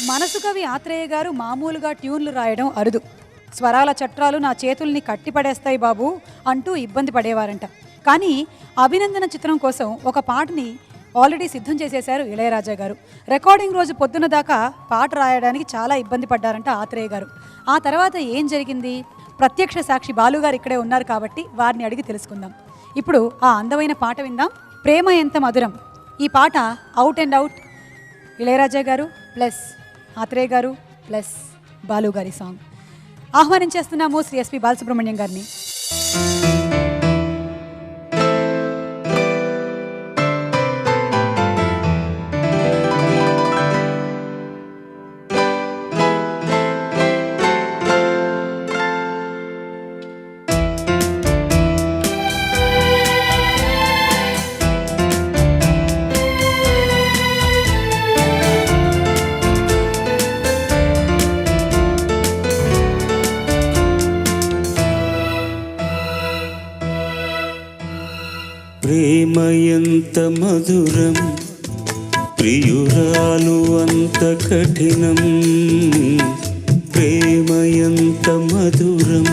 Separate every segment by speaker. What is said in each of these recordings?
Speaker 1: మనసు కవి ఆత్రేయ గారు మామూలుగా ట్యూన్లు రాయడం అరుదు. స్వరాల చట్రాలు నా చేతుల్ని కట్టిపడేస్తాయి బాబు అంటూ ఇబ్బంది పడేవారంట. కానీ అభినందన చిత్రం కోసం ఒక పాటని ఆల్రెడీ సిద్ధం చేసేశారు ఇళయరాజా గారు. రికార్డింగ్ రోజు పొద్దున దాకా పాట రాయడానికి చాలా ఇబ్బంది పడ్డారంట ఆత్రేయ గారు. ఆ తర్వాత ఏం జరిగింది? ప్రత్యక్ష సాక్షి బాలుగారు ఇక్కడే ఉన్నారు కాబట్టి వారిని అడిగి తెలుసుకుందాం. ఇప్పుడు ఆ అందమైన పాట విందాం. ప్రేమ ఎంత మధురం. ఈ పాట అవుట్ అండ్ అవుట్ ఇళయరాజా గారు ప్లస్ ఆత్రేయ గారు ప్లస్ బాలు గారి సాంగ్. ఆహ్వానించేస్తున్నాము శ్రీ ఎస్పి బాలసుబ్రహ్మణ్యం గారిని.
Speaker 2: ప్రేమ ఎంత మధురం, ప్రియురాలు అంత కఠినం. ప్రేమ ఎంత మధురం,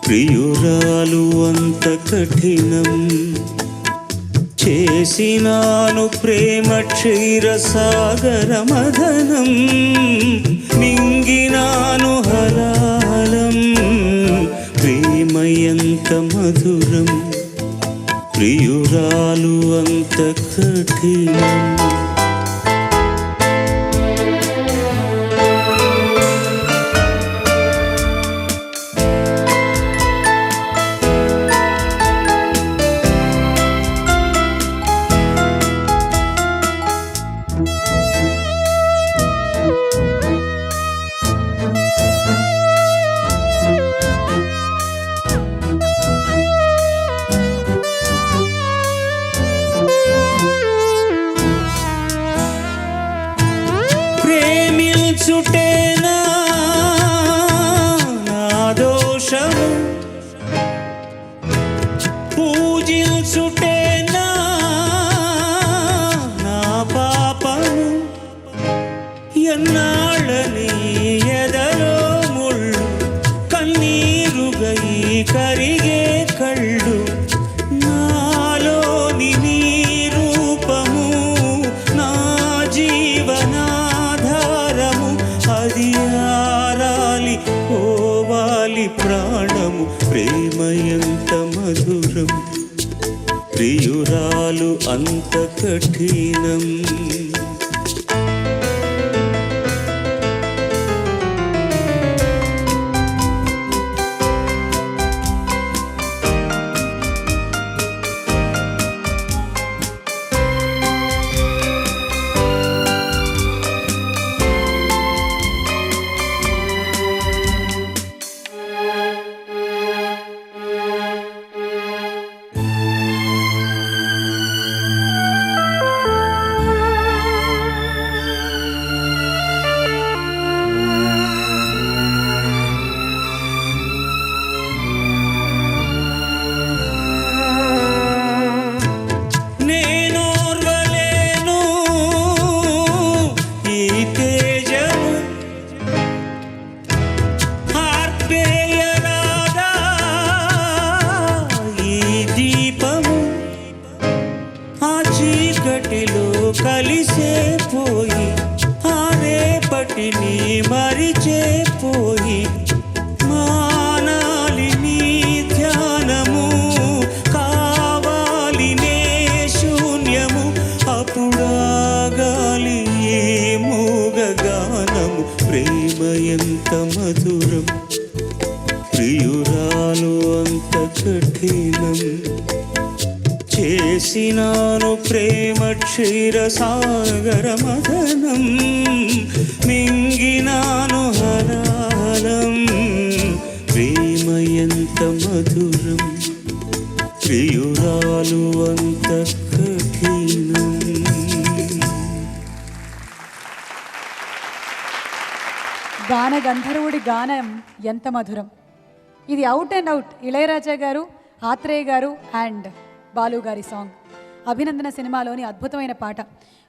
Speaker 2: ప్రియురాలు అంత కఠినం. చేసినాను ప్రేమ క్షీరసాగర మదనం, మింగినాను హలాలం. ప్రేమ ఎంత మధురం, ప్రియురాలు అంత కఠినం. ప్రేమించుటేనా నా దోషము, పూజించుటేనా నా పాపము. ఎన్నాళ్ళని ఎదలో ముళ్ళు, కన్నీరుగా ఈ కరిగే కళ్ళు. నాలోని నీ రూపము నా జీవనాధారము. అది ఆరాలి పోవాలి ప్రాణము. ప్రేమ ఎంత మధురం, ప్రియురాలు అంత కఠినం. కలిసే పోయి ఆరేపటిని మరిచే పోయి, మానాలి నీ ధ్యానము, కావాలి నే శూన్యము. అప్పుడాగాలి ఏ మూగ గానము. ప్రేమ ఎంత మధురం, ప్రియురాలు అంత కఠినం. చేసినాను ప్రేమ క్షీరసాగర మదనం, మింగినాను హలాలం. ప్రేమ ఎంత మధురం, ప్రియురాలు అంత కఠినం.
Speaker 1: గాన గంధర్వుడి గానం ఎంత మధురం. ఇది అవుట్ అండ్ అవుట్ ఇళయరాజా గారు, ఆత్రేయ గారు అండ్ బాలు గారి సాంగ్. అభినందన సినిమాలోని అద్భుతమైన పాట.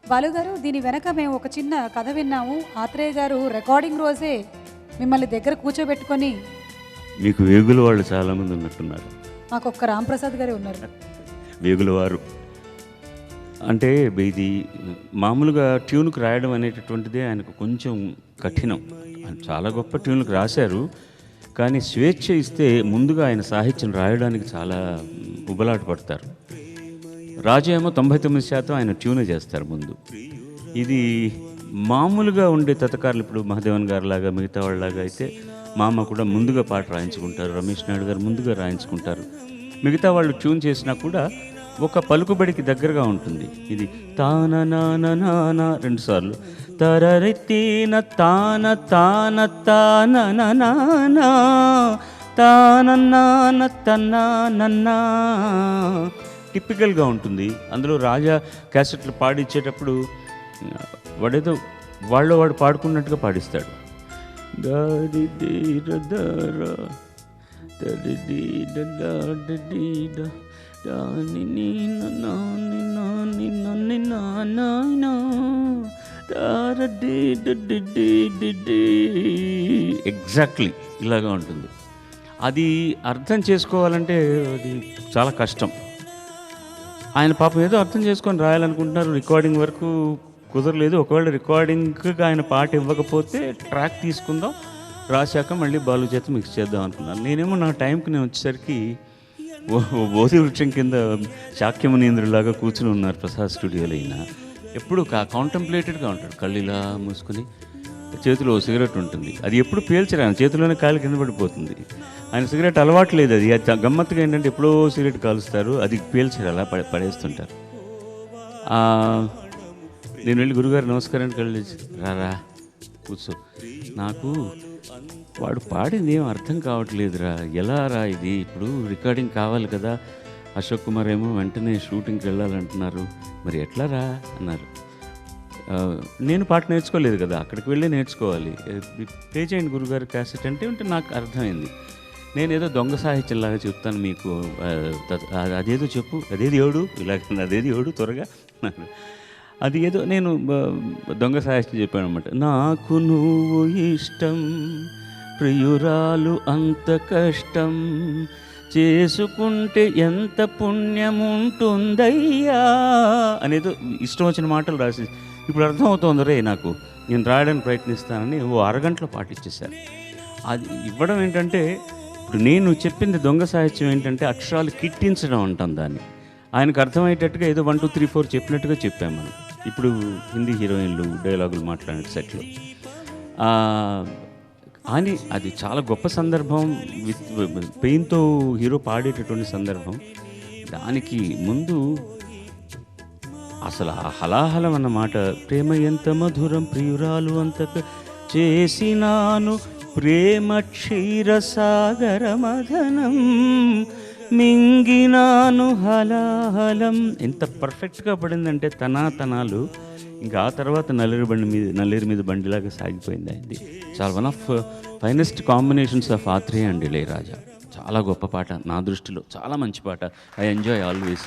Speaker 1: బాలుగారు, దీని వెనక మేము ఒక చిన్న కథ విన్నాము. ఆత్రేయ గారు రికార్డింగ్ రోజే మిమ్మల్ని దగ్గర కూర్చోబెట్టుకొని,
Speaker 3: మీకు వేగుల వాళ్ళు చాలామంది ఉన్నట్టున్నారు.
Speaker 1: మాకు ఒక్క రాంప్రసాద్ గారే ఉన్నారు.
Speaker 3: వేగుల వారు అంటే ఇది మామూలుగా ట్యూన్కి రాయడం అనేటటువంటిదే ఆయనకు కొంచెం కఠినం. ఆయన చాలా గొప్ప ట్యూన్కి రాశారు, కానీ స్వేచ్ఛ ఇస్తే ముందుగా ఆయన సాహిత్యం రాయడానికి చాలా ఉబలాట పడతారు. రాజు ఏమో 99% ఆయన ట్యూనే చేస్తారు ముందు. ఇది మామూలుగా ఉండే తతకారులు, ఇప్పుడు మహాదేవన్ గారు లాగా మిగతా వాళ్ళలాగా అయితే మామ కూడా ముందుగా పాట రాయించుకుంటారు, రమేష్ నాయుడు గారు ముందుగా రాయించుకుంటారు. మిగతా వాళ్ళు ట్యూన్ చేసినా కూడా ఒక పలుకుబడికి దగ్గరగా ఉంటుంది. ఇది తాన నాన నాన 2 సార్లు, తరరెత్తిన తాన తాన తాన నానా తాన నాన తన్నా నన్నా టిపికల్గా ఉంటుంది. అందులో రాజా క్యాసెట్లు పాడిచ్చేటప్పుడు వాడేదో వాడు పాడుకున్నట్టుగా పాడిస్తాడు. ఎగ్జాక్ట్లీ ఇలాగా ఉంటుంది. అది అర్థం చేసుకోవాలంటే అది చాలా కష్టం. ఆయన పాపం ఏదో అర్థం చేసుకొని రాయాలనుకుంటున్నారు, రికార్డింగ్ వరకు కుదరలేదు. ఒకవేళ రికార్డింగ్కి ఆయన పాట ఇవ్వకపోతే ట్రాక్ తీసుకుందాం, రాశాక మళ్ళీ బాలు చేత మిక్స్ చేద్దాం అనుకున్నాను. నేనేమో నా టైంకి నేను వచ్చేసరికి బోధి వృక్షం కింద శాక్యమునీంద్రులాగా కూర్చుని ఉన్నారు ప్రసాద్ స్టూడియోలో. అయినా ఎప్పుడు కాంటంప్లేటెడ్గా ఉంటాడు, కళ్ళు ఇలా మూసుకొని, చేతిలో సిగరెట్ ఉంటుంది. అది ఎప్పుడు పేల్చరు, ఆయన చేతిలోనే కాలు కింద పడిపోతుంది. ఆయన సిగరెట్ అలవాటు లేదు. అది గమ్మత్తుగా ఏంటంటే ఎప్పుడో సిగరెట్ కాలుస్తారు, అది పేల్చరు, అలా పడేస్తుంటారు. నేను వెళ్ళి గురుగారు నమస్కారానికి వెళ్ళి, రారా కూర్చో, నాకు వాడు పాడింది ఏం అర్థం కావట్లేదురా, ఎలా రా ఇది, ఇప్పుడు రికార్డింగ్ కావాలి కదా, అశోక్ కుమార్ ఏమో వెంటనే షూటింగ్కి వెళ్ళాలంటున్నారు, మరి ఎట్లా రా అన్నారు. నేను పాట నేర్చుకోలేదు కదా, అక్కడికి వెళ్ళి నేర్చుకోవాలి, ప్లే చేయండి గురుగారు క్యాసెట్ అంటే నాకు అర్థమైంది. నేనేదో దొంగ సాహిత్యంలాగా చెప్తాను మీకు, అదేదో చెప్పు, అదేది ఏడు, ఇలాగ అదేది ఏడు త్వరగా. అది ఏదో నేను దొంగ సాహిత్యం చెప్పాను అనమాట. నాకు నువ్వు ఇష్టం ప్రియురాలు అంత కష్టం, చేసుకుంటే ఎంత పుణ్యం ఉంటుందయ్యా అనేదో ఇష్టం వచ్చిన మాటలు రాసి, ఇప్పుడు అర్థమవుతోంది రే నాకు, నేను రాయడానికి ప్రయత్నిస్తానని అరగంటలో పాటించేశాను. అది ఇవ్వడం ఏంటంటే, ఇప్పుడు నేను చెప్పింది దొంగ సాహిత్యం ఏంటంటే అక్షరాలు కిట్టించడం అంటాం దాన్ని. ఆయనకు అర్థమయ్యేటట్టుగా ఏదో 1 2 3 4 చెప్పినట్టుగా చెప్పాం మనం. ఇప్పుడు హిందీ హీరోయిన్లు డైలాగులు మాట్లాడే సెట్లో అని అది చాలా గొప్ప సందర్భం. పెయిన్తో హీరో పాడేటటువంటి సందర్భం. దానికి ముందు అసలు ఆ హలాహలం అన్నమాట, ప్రేమ ఎంత మధురం ప్రియురాలు అంత చేసినాను, ప్రేమ క్షీరసాగర మదనం మింగినాను హలాహలం. ఎంత పర్ఫెక్ట్గా పడిందంటే తనాలు. ఇంకా ఆ తర్వాత నల్లేరు మీద బండిలాగా సాగిపోయింది అయింది. చాలా one of finest combinations of Athreya and Ilaiyaraaja. చాలా గొప్ప పాట నా దృష్టిలో, చాలా మంచి పాట. I enjoy always.